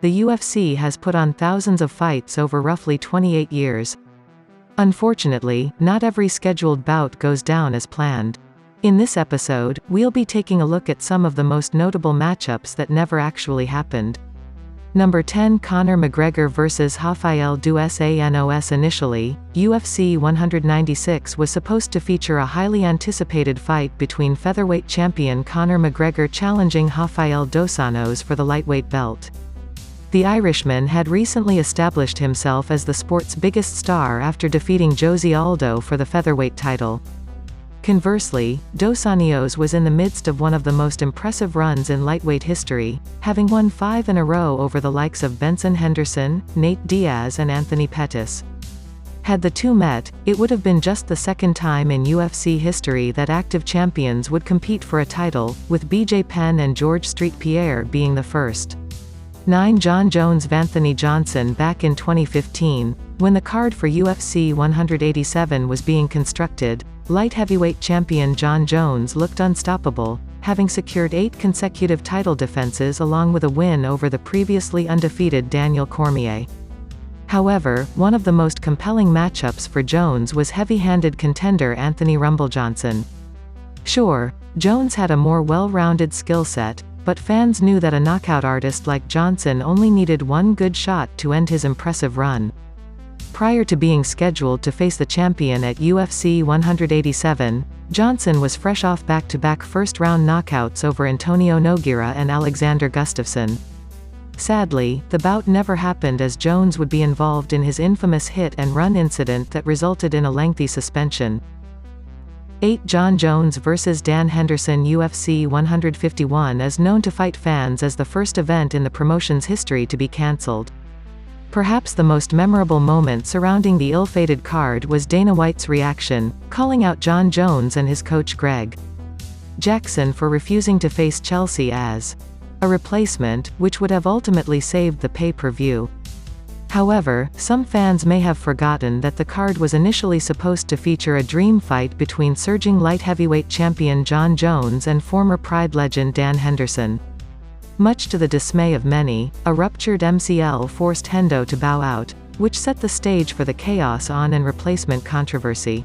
The UFC has put on thousands of fights over roughly 28 years. Unfortunately, not every scheduled bout goes down as planned. In this episode, we'll be taking a look at some of the most notable matchups that never actually happened. Number 10, Conor McGregor vs Rafael dos Anjos. Initially, UFC 196 was supposed to feature a highly anticipated fight between featherweight champion Conor McGregor challenging Rafael dos Anjos for the lightweight belt. The Irishman had recently established himself as the sport's biggest star after defeating Jose Aldo for the featherweight title. Conversely, dos Anjos was in the midst of one of the most impressive runs in lightweight history, having won 5 in a row over the likes of Benson Henderson, Nate Diaz and Anthony Pettis. Had the two met, it would have been just the second time in UFC history that active champions would compete for a title, with BJ Penn and George St. Pierre being the first. 9. Jon Jones vs Anthony Johnson. Back in 2015, when the card for UFC 187 was being constructed, light heavyweight champion Jon Jones looked unstoppable, having secured 8 consecutive title defenses along with a win over the previously undefeated Daniel Cormier. However, one of the most compelling matchups for Jones was heavy-handed contender Anthony "Rumble" Johnson. Sure, Jones had a more well-rounded skill set, but fans knew that a knockout artist like Johnson only needed one good shot to end his impressive run. Prior to being scheduled to face the champion at UFC 187, Johnson was fresh off back-to-back first-round knockouts over Antonio Nogueira and Alexander Gustafsson. Sadly, the bout never happened as Jones would be involved in his infamous hit-and-run incident that resulted in a lengthy suspension. 8. Jon Jones vs Dan Henderson. UFC 151 is known to fight fans as the first event in the promotion's history to be cancelled. Perhaps the most memorable moment surrounding the ill-fated card was Dana White's reaction, calling out Jon Jones and his coach Greg Jackson for refusing to face Chelsea as a replacement, which would have ultimately saved the pay-per-view. However, some fans may have forgotten that the card was initially supposed to feature a dream fight between surging light heavyweight champion Jon Jones and former Pride legend Dan Henderson. Much to the dismay of many, a ruptured MCL forced Hendo to bow out, which set the stage for the chaos on and replacement controversy.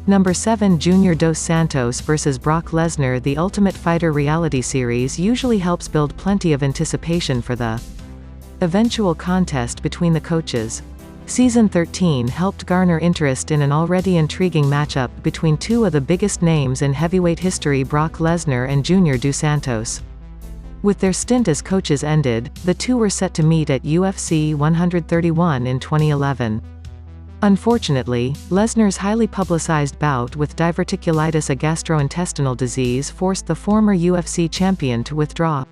Number 7, Junior Dos Santos vs Brock Lesnar. The Ultimate Fighter reality series usually helps build plenty of anticipation for the eventual contest between the coaches. Season 13 helped garner interest in an already intriguing matchup between two of the biggest names in heavyweight history, Brock Lesnar and Junior Dos Santos. With their stint as coaches ended, the two were set to meet at UFC 131 in 2011. Unfortunately, Lesnar's highly publicized bout with diverticulitis, a gastrointestinal disease, forced the former UFC champion to withdraw.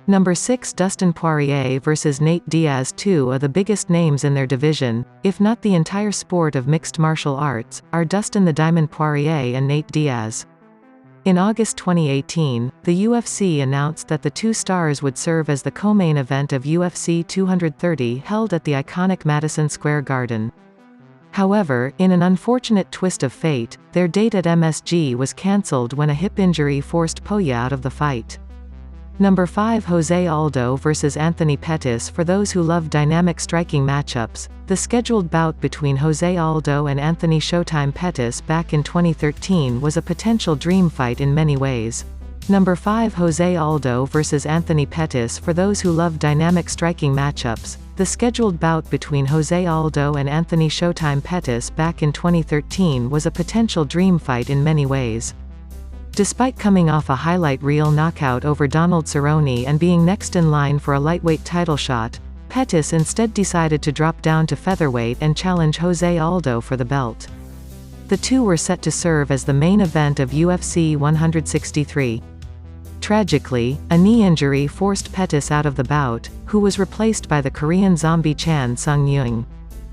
Number 6, Dustin Poirier vs Nate Diaz. Two of the biggest names in their division, if not the entire sport of mixed martial arts, are Dustin the Diamond Poirier and Nate Diaz. In August 2018, the UFC announced that the two stars would serve as the co-main event of UFC 230 held at the iconic Madison Square Garden. However, in an unfortunate twist of fate, their date at MSG was cancelled when a hip injury forced Poirier out of the fight. Number 5, Jose Aldo vs Anthony Pettis. For those who love dynamic striking matchups, the scheduled bout between Jose Aldo and Anthony "Showtime" Pettis back in 2013 was a potential dream fight in many ways. Number 5, Jose Aldo vs Anthony Pettis. For those who love dynamic striking matchups, the scheduled bout between Jose Aldo and Anthony "Showtime" Pettis back in 2013 was a potential dream fight in many ways. Despite coming off a highlight reel knockout over Donald Cerrone and being next in line for a lightweight title shot, Pettis instead decided to drop down to featherweight and challenge Jose Aldo for the belt. The two were set to serve as the main event of UFC 163. Tragically, a knee injury forced Pettis out of the bout, who was replaced by the Korean zombie Chan Sung-Yung.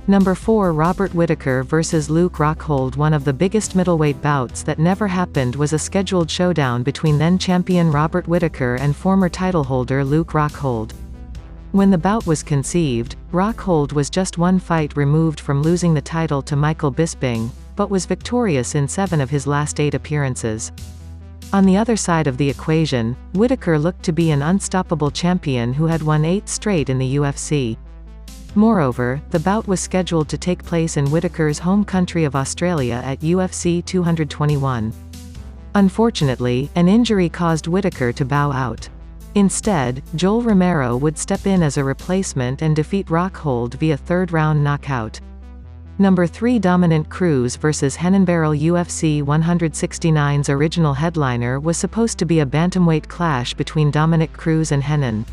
Number 4, Robert Whittaker vs Luke Rockhold. One of the biggest middleweight bouts that never happened was a scheduled showdown between then-champion Robert Whittaker and former title holder Luke Rockhold. When the bout was conceived, Rockhold was just one fight removed from losing the title to Michael Bisping, but was victorious in 7 of his last 8 appearances. On the other side of the equation, Whittaker looked to be an unstoppable champion who had won 8 straight in the UFC. Moreover, the bout was scheduled to take place in Whittaker's home country of Australia at UFC 221. Unfortunately, an injury caused Whittaker to bow out. Instead, Joel Romero would step in as a replacement and defeat Rockhold via third-round knockout. Number 3 Dominic Cruz vs Henan Barrel. UFC 169's original headliner was supposed to be a bantamweight clash between Dominic Cruz and Henan,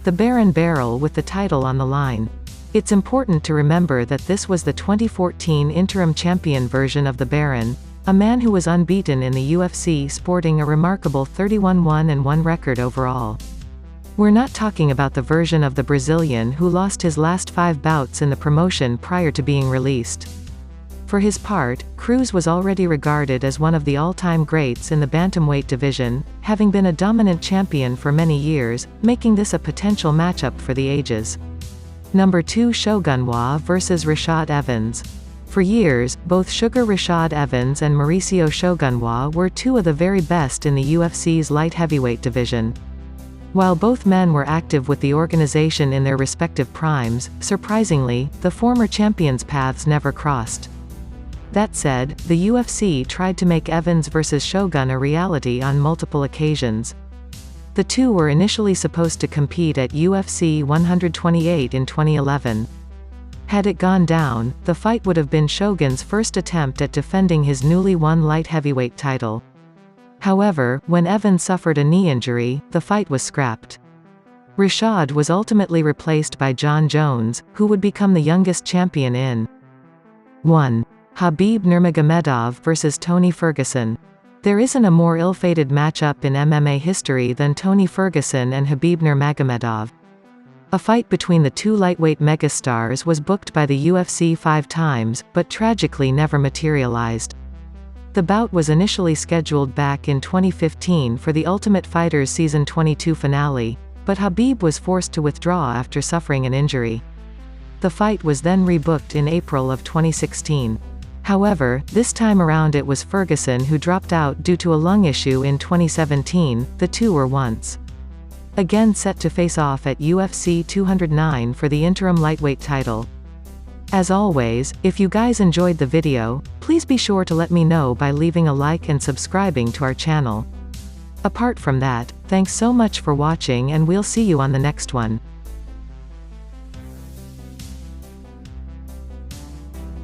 the Baron Barrel, with the title on the line. It's important to remember that this was the 2014 interim champion version of the Baron, a man who was unbeaten in the UFC, sporting a remarkable 31-1-1 record overall. We're not talking about the version of the Brazilian who lost his last 5 bouts in the promotion prior to being released. For his part, Cruz was already regarded as one of the all-time greats in the bantamweight division, having been a dominant champion for many years, making this a potential matchup for the ages. Number 2 Shogunwa vs Rashad Evans. For years, both Sugar Rashad Evans and Mauricio Shogunwa were 2 of the very best in the UFC's light heavyweight division. While both men were active with the organization in their respective primes, surprisingly, the former champions' paths never crossed. That said, the UFC tried to make Evans vs Shogun a reality on multiple occasions. The two were initially supposed to compete at UFC 128 in 2011. Had it gone down, the fight would have been Shogun's first attempt at defending his newly won light heavyweight title. However, when Evans suffered a knee injury, the fight was scrapped. Rashad was ultimately replaced by John Jones, who would become the youngest champion in 1. Khabib Nurmagomedov vs Tony Ferguson. There isn't a more ill-fated matchup in MMA history than Tony Ferguson and Khabib Nurmagomedov. A fight between the two lightweight megastars was booked by the UFC 5 times, but tragically never materialized. The bout was initially scheduled back in 2015 for the Ultimate Fighter's Season 22 finale, but Khabib was forced to withdraw after suffering an injury. The fight was then rebooked in April of 2016. However, this time around it was Ferguson who dropped out due to a lung issue in 2017. The two were once again set to face off at UFC 209 for the interim lightweight title. As always, if you guys enjoyed the video, please be sure to let me know by leaving a like and subscribing to our channel. Apart from that, thanks so much for watching and we'll see you on the next one.